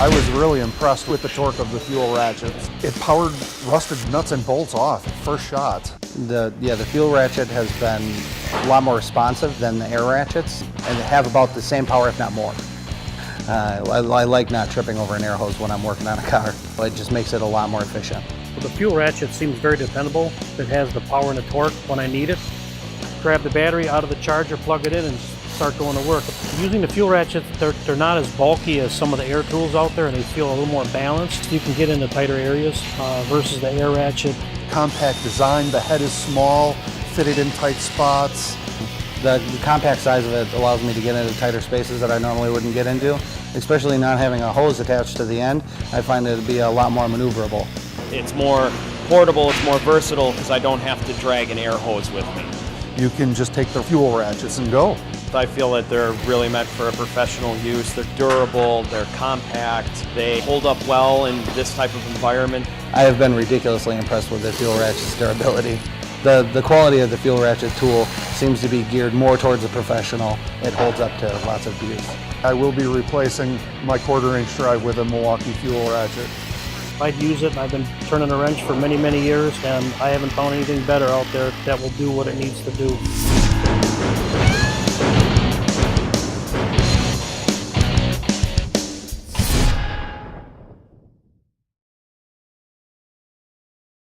I was really impressed with the torque of the fuel ratchets. It powered rusted nuts and bolts off at first shot. The fuel ratchet has been a lot more responsive than the air ratchets, and they have about the same power, if not more. I like not tripping over an air hose when I'm working on a car. It just makes it a lot more efficient. The fuel ratchet seems very dependable. It has the power and the torque when I need it. Grab the battery out of the charger, plug it in, and start going to work. Using the fuel ratchets, they're not as bulky as some of the air tools out there, and they feel a little more balanced. You can get into tighter areas versus the air ratchet. Compact design, the head is small, fitted in tight spots. The compact size of it allows me to get into tighter spaces that I normally wouldn't get into, especially not having a hose attached to the end. I find it to be a lot more maneuverable. It's more portable, it's more versatile because I don't have to drag an air hose with me. You can just take the fuel ratchets and go. I feel that they're really meant for a professional use. They're durable, they're compact, they hold up well in this type of environment. I have been ridiculously impressed with the fuel ratchet's durability. The quality of the fuel ratchet tool seems to be geared more towards a professional. It holds up to lots of abuse. I will be replacing my 1/4-inch drive with a Milwaukee fuel ratchet. I'd use it. I've been turning a wrench for many, many years, and I haven't found anything better out there that will do what it needs to do.